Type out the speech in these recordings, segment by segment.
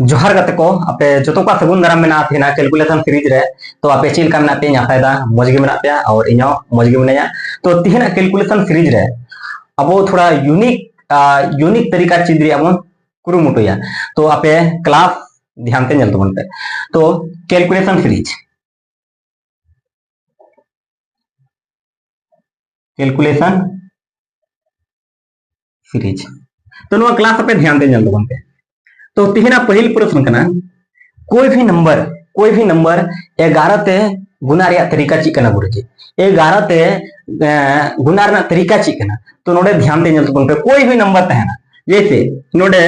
जोहार गाते को आपे जोतो को सगुन दाराम मेना थेना कैलकुलेशन सीरीज रे तो आपे चील का मेना पे फायदा मौज गे मेना पे और इनो मौज गे मेना तो तिहना कैलकुलेशन सीरीज रे अब थोड़ा यूनिक तरीका चीज रे अब कुरुमुटुया तो आपे क्लास ध्यान ते नेल तबन पे तो कैलकुलेशन सीरीज तो नो क्लास आपे ध्यान ते नेल तबन पे तो तिहना पहिल प्रश्न कना कोई भी नंबर 11 ते गुना रे तरीका ची कना गुरुजी 11 ते गुना रे तरीका ची कना तो नोडे ध्यान ते नेल तबन पे कोई भी नंबर तहना जैसे नोडे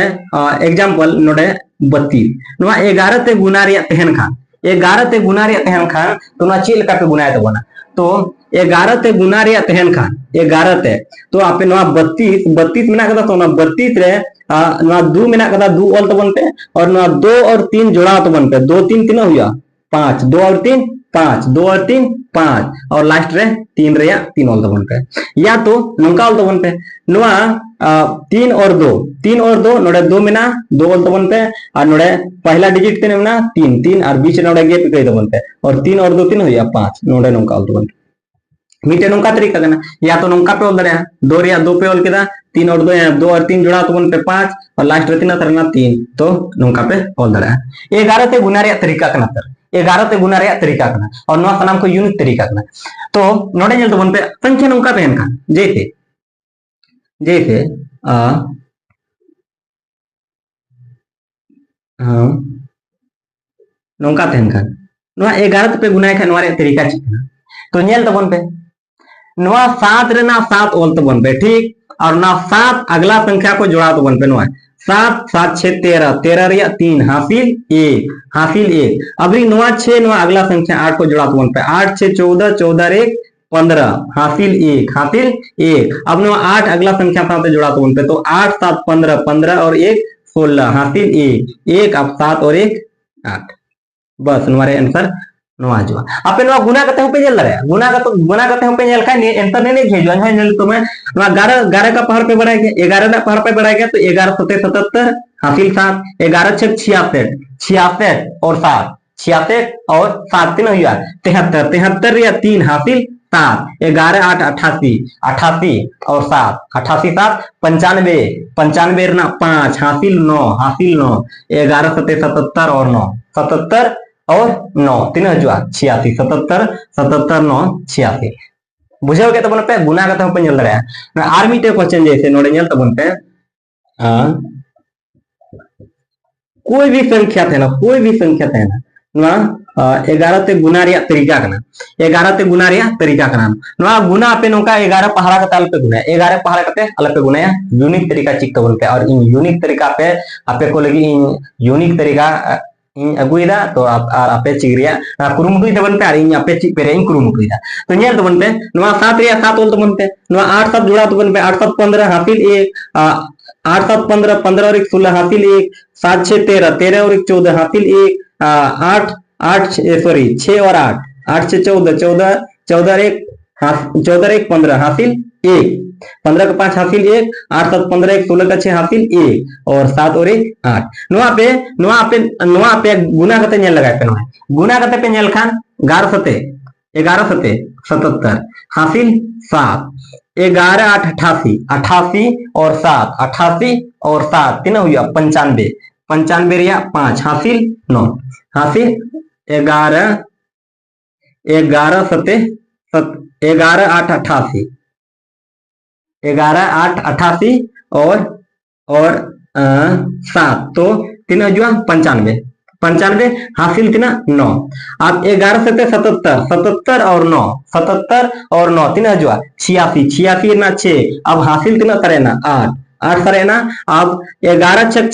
एग्जांपल नोडे 32 नोवा 11 ते गुना रे तहन खान 11 ते गुना रे तहन खान तो ना ची लका पे गुनाय तबना तो 11 ते गुना रे तहन खान 11 ते तो आपे नोवा 32 मेना कदा तो ना 32 रे दो मेना कदा दो ऑल तबन पे और ना 2 और 3 जोड़ा तबन पे 2 3 तीन हुआ 5 2 और 3 5 2 और 3 5 और लास्ट रे 3 रे 3 ऑल तबन पे या तो नंका ऑल तबन पे नोआ 3 और 2 नोडे 2 मेना 2 ऑल तबन पे और नोडे पहला डिजिट ते मेना 3 3 और बीच नोडे गेप गई तबन पे और 3 और 2 3 हुआ 5 नोडे नंका ऑल तबन मीटे नौका तरीका करना या तो नौका पे ऑल दे दो रिया दो पे ऑल केदा 3 और 2 2 और 3 जोड़ा तो पे 5 और लास्ट रे 3 तरना 3 तो नौका पे ऑल दे 11 ते गुना रे तरीका करना सर 11 ते गुना रे तरीका करना और नवा सनाम को यूनिक तरीका करना तो नोडे नेल तबन पे संख्या नौका पे एनका जैसे जैसे नौका तहन का नवा 11 पे गुनाय खा नवा रे तरीका चिकना तो नेल तबन पे नवा 7 रे ना 7 ऑल तबन पे ठीक और ना 7 अगला संख्या को जोड़ा तबन पे नवा 7 7 6 13 13 रे 3 हासिल 1 अबरी नवा 6 नवा अगला संख्या 8 को जोड़ा तबन पे 8 6 14 14 रे 15 हासिल 1 अब नवा 8 अगला संख्या साथ जोड़ा तबन पे तो 8 7 15 15 और 1 16 हासिल 1 अब 7 और 1 8 बस हमारे आंसर नवा जुआ आपे नवा गुना करते हो पे जेल लगे गुना करते हो पे जेल का आंसर नहीं भेजो है नेल तो मैं नवा 11 का पहाड़ पे बढ़ाया गया 11 का पहाड़ पे बढ़ाया गया तो 11 7 77 हासिल 7 11 6 66 और 7 66 और 7 तीन हुआ 73 73 या 3 हासिल 7 11 8 88 88 और 7 88 7 95 95 ना 5 हासिल 9 11 7 77 और 9 77 और 9 तीन जुआ 86 77 77 9 86 बुझे के तबन पे गुना करते पे नेल दरे आर मिटे क्वेश्चन जैसे नोडे नेल तबन पे कोई भी संख्या थे ना 11 ते गुना रे तरीका करना 11 ते गुना रे तरीका करना नवा गुना पे नोका 11 पहाड़ा का ताल पे गुना 11 पहाड़ा करते अलग पे गुना यूनिक तरीका चिक तबन पे और इन यूनिक तरीका पे आपे को लगी इन यूनिक तरीका इन अगुइदा तो आपे चिगरिया कुरुमुटुई तबन पे इन आपे चिक पे इन कुरुमुटुइदा तो नेल तबन पे नवा 7 रे 7 ओल तबन पे नवा 8 7 जोड़ा तबन पे 8 7 15 हासिल 1 8 7 15 15 और 1 16 हासिल 1 7 6 13 13 और 1 14 हासिल 1 8 8 सॉरी 6 और 8 8 6 14 14 14 1 14 1 15 हासिल 1 15 का 5 हासिल 1 8 7 15 1 16 का 6 हासिल 1 और 7 और 1 8 नोआ पे गुना करते नेल लगाए पे नोआ गुना करते पे नेल खान 11 7 77 हासिल 7 11 8 88 88 और 7 88 और 7 तीन हुआ 95 95 रिया 5 हासिल 9 हासिल 11 11 7 11 8 88 11 8 88 और 7 तो तीन जुआ 95 हासिल तीन 9 अब 11 7 77 77 और 9 77 और 9 तीन जुआ 86 ना 6 अब हासिल तीन करे ना 8 करे ना अब 11 6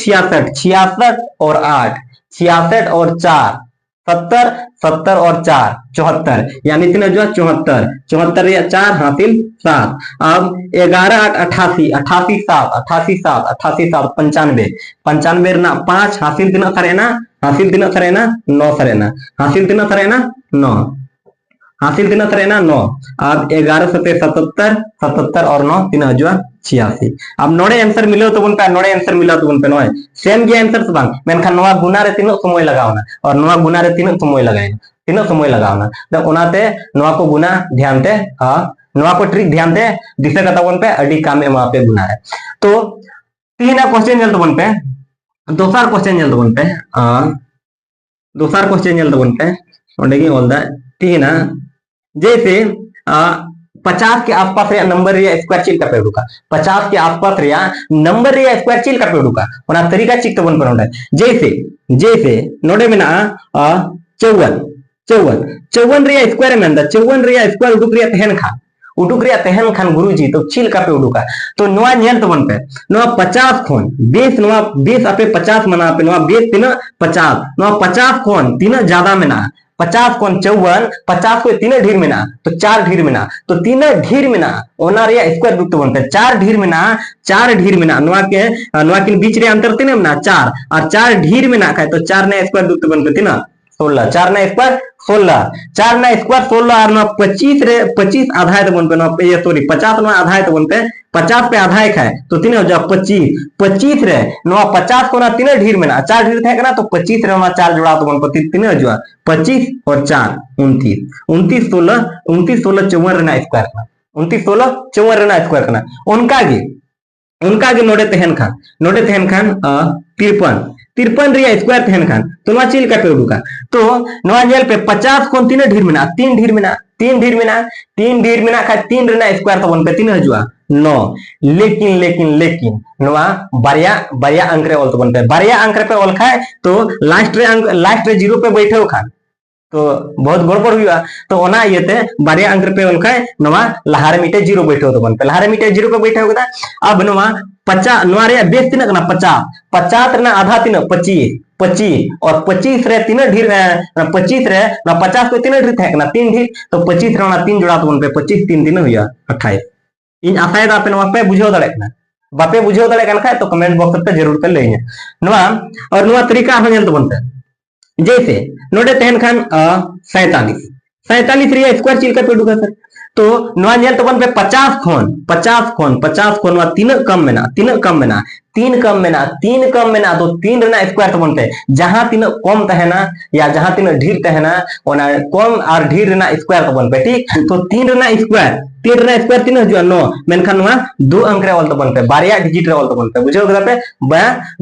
66 और 8 66 और 4 70 70 और 4 74 यानी तीन जो 74 या 4 हासिल 7 अब 11 8 88 88 7 88 7 88 7 95 ना 5 हासिल तीन करे ना 9 करे ना हासिल तीन करे ना 9 हासिल तीना सरेना 9। अब 11 सते 77 77 और 9 तीना हजुआ 86। अब नोड़े आंसर मिलो तो पे नोड़े आंसर मिलो तो पे नय सेम गे आंसर से बांग मेनखान नोआ गुना रे तीना समय लगावना और नोआ गुना रे तीना समय लगायना तीना समय लगावना तो ओनाते नोआ को गुना ध्यान ते नोआ को ट्रिक ध्यान ते दिशा का तबन पे अडी काम एमा पे गुना है। तो तीना क्वेश्चन जल तबन पे दोसर क्वेश्चन जल तबन पे दोसर क्वेश्चन जल तबन पे ओंडे गे ओलदा तीना जैसे 50 के आसपास नंबर स्क्वायर चिल का पेड़ू का 50 के आसपास नंबर स्क्वायर चिल का पेड़ू का ओना तरीका चिक तबन पर जैसे जैसे नोडे में ना 54 54 54 स्क्वायर में 54 स्क्वायर उडुक रिया तहन खा उडुक रिया तहन खान गुरुजी तो चिल का पे उडुका तो नोआ नेल तबन पे नोआ 50 खोन 20 नोआ 20 आपे 50 मना पे नोआ 20 तीना 50 नोआ 50 खोन तीना ज्यादा में ना 50 कोन 54 50 को तीन ढीर में ना तो 4 ढीर में ना तो तीन ढीर में ना ओना रे स्क्वायर रुट बनते 4 ढीर में ना 4 ढीर में ना नोआ के बीच रे अंतर तीन में ना 4 और 4 ढीर में ना खाए तो 4 ने स्क्वायर रुट बनते तीना 16 4 ने स्क्वायर 16 4 ने स्क्वायर 16 और 25 रे 25 आधा तो बन पे ये सॉरी 50 में आधा तो बन पे 50 पे आधा खाए तो तीन हो जा 25 25 रे नो 50 को ना तीन ढीर में ना 4 ढीर थे ना तो 25 रे ना 4 जोड़ा तो बन पे तीन हो जा 25 और 4 29 29 16 29 16 54 रे स्क्वायर ना 29 16 54 रे स्क्वायर करना उनका गे नोडे तहन खान 53 53 रिया स्क्वायर तहन खान तो नोआ चिल का पे उडुका तो नोआ जेल पे 50 कोन तीन ढीर में ना 3 ढीर में ना 3 ढीर में ना 3 ढीर में ना खा 3 रे स्क्वायर तो बन पे 3 हजुआ 9 लेकिन नोआ बारिया अंक रे ऑल तो बन पे बारिया अंक रे पे ऑल खाए तो लास्ट रे जीरो पे बैठे खान तो बहुत गड़बड़ हुआ तो ओना येते बारिया अंक पे ऑल खाए नोआ लहारे मिटे जीरो बैठे तो बन पे लहारे मिटे जीरो पे बैठे होगा अब नोआ 50 नोआ रे बेस तीन ना 50 50 रे ना आधा तीन 25 25 और 25 रे तीन ढीर 25 रे ना 50 को तीन ढीर थे ना 3 ढीर तो 25 रे ना 3 जोड़ा तो बन पे 25 3 दिन हुआ 28 इन आशायद आपे नोआ पे बुझो दड़े ना बापे बुझो दड़े कन खाए तो कमेंट बॉक्स पे जरूर पे लेने नोआ और नोआ तरीका हो तो बनते जैसे नोडे तहन खान 47 रिया स्क्वायर चिल का पे उडुका सर तो नोआ नेल तो बन पे 50 खोन तीन कम में ना 3 कम में ना तो 3 रे ना स्क्वायर तो बनते जहां 3 कम तहना या जहां 3 ढीर तहना ओना कम और ढीर रे ना स्क्वायर तो बन पे ठीक तो 3 रे ना स्क्वायर 3 हजुआ 9 मेनखान नोआ 2 अंक रे ऑल तो बन पे बारिया डिजिट रे ऑल तो बन पे बुझो गदा पे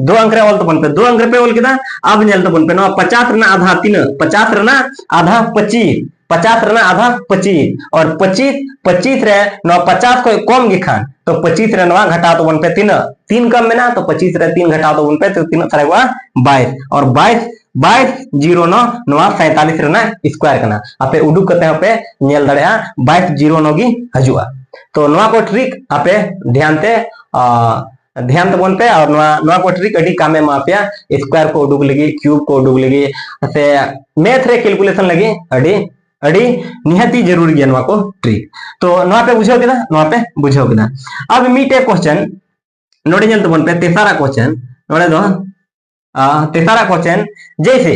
2 अंक रे ऑल तो बन पे 2 अंक रे पे ऑल केदा अब नेल तो बन पे नोआ 50 रे ना आधा 3 50 रे ना आधा 25 50 रे ना आधा 25 और 25 रे नोआ 50 को कम गिखान तो 25 रे नोआ घटा तो बन पे 3 कम में ना तो 25 रे 3 घटा तो बन पे तो 3 सारे 22 और 22 0 9 नोआ 47 रे ना स्क्वायर करना आपे उडुक करते पे नेल दड़या 22 0 9 गी हजुआ तो नोआ को ट्रिक आपे ध्यान ते बन पे और नोआ को ट्रिक अडी कामे में आपया स्क्वायर को उडुक लगी क्यूब को उडुक लगी से मैथ रे कैलकुलेशन लगी अड़ी निहती जरूरी है नोआ को ट्रिक तो नोआ पे बुझो केदा अब मीटे क्वेश्चन नोडे जल तो बन पे तेसारा क्वेश्चन नोडे दो तेसारा क्वेश्चन जैसे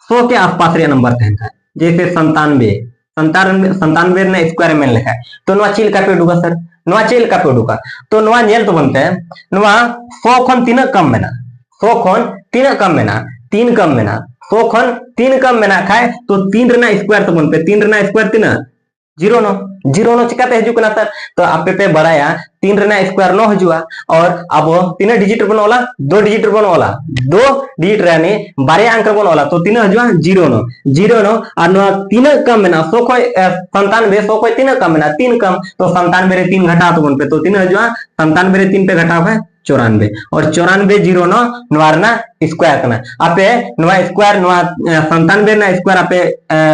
100 के आसपास रे नंबर तहन जैसे 97 ने स्क्वायर में लिखा है तो नोआ चिल का पे उडुका सर नोआ चिल का पे उडुका तो नोआ नेल तो बनते नोआ 100 खन 3 कम में ना 100 खन 3 कम में ना 3 कम में ना 100 खन 3 कम में ना खाए तो 3 रे ना स्क्वायर तो बन पे 3 रे ना स्क्वायर 3 0 9 चिकाते हजु कना सर तो आपे पे बढ़ाया 3 रे ना स्क्वायर 9 हजुआ और अब 3 डिजिट बनवाला 2 डिजिट बनवाला 2 डिजिट रहने 12 अंक बनवाला तो 3 हजुआ 0 9 और 3 कम में ना 100 को 97 100 को 3 कम में ना 3 कम तो 97 रे 3 घटा तो बन पे तो 3 हजुआ 97 रे 3 पे घटा है 94 और 94 0 9 नोआरना स्क्वायर करना आपे नोआ स्क्वायर नोआ 97 ना स्क्वायर आपे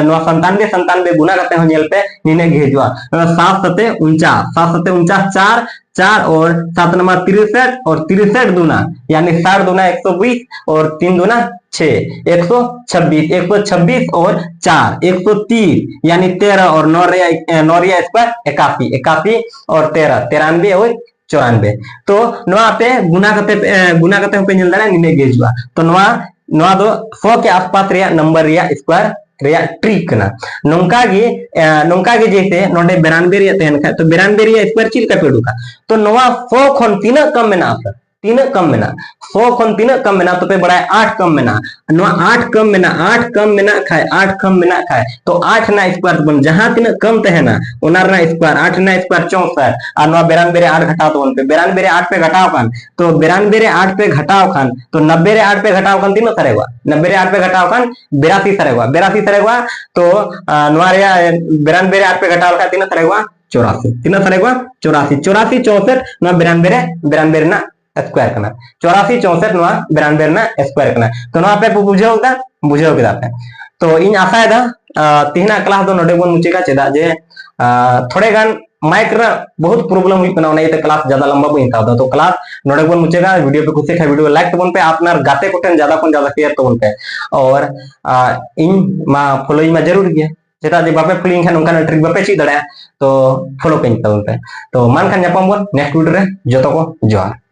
नोआ 97 गुना करते हैं जेल पे नीने घेजुआ 7 सते 49 4 और 7 नमा 63 और 63 दूना यानी 60 दूना 120 और 3 दूना 6 126 और 4 130 यानी 13 और 9 रिया स्क्वायर 81 और 13 93 और 94 तो नोआ पे गुना करते पे नेल दाड़ा निने गेजुआ तो नोआ दो 100 के आसपास रिया नंबर रिया स्क्वायर ट्रिक करना नौका गे जैसे नोडे 92 तहन खा तो 92 स्क्वायर चिल का पे उडुका तो नोवा 100 खन तीना कम मेना सर तीना कम मेना 100 खन तीना कम मेना तो पे बड़ा 8 कम मेना नोवा 8 कम मेना 8 कम मेना खाए 8 कम मेना खाए तो 8 ना स्क्वायर बन जहां तीना कम तहना ओनार ना स्क्वायर 8 ना स्क्वायर 64 और नोवा 92 8 घटाओ तो पे 92 8 पे घटाओ खान तो 92 8 पे घटाओ खान तो 90 8 पे घटाओ खान तीना सरेगा 90 8 पे घटाओ खान 82 सरेगा तो 92 8 पे घटाओ खान तीना सरेगा 84 तीना सरेगा 84 84 64 ना 92 ना स्क्वायर करना 84 64 ना 92 ना स्क्वायर करना तो ना पे बुझाओ के पे तो इन आशा है तीना क्लास दो नोडे बन मुचेगा चेदा जे थोड़े गान माइक रा बहुत प्रॉब्लम हुई कना उन्हें क्लास ज्यादा लंबा बन था तो क्लास नोडे बन मुचेगा वीडियो पे कुछ खा वीडियो लाइक तबन पे आपनार गाते कोटन ज्यादा शेयर तबन पे और इन मा फॉलोइंग मा जरूर गया चेता जे बापे फॉलोइंग खान उनका ट्रिक बापे ची दड़ा तो फॉलो कइन तबन पे तो मान खान जापाम बन नेक्स्ट वीडियो रे जतो को जोहार।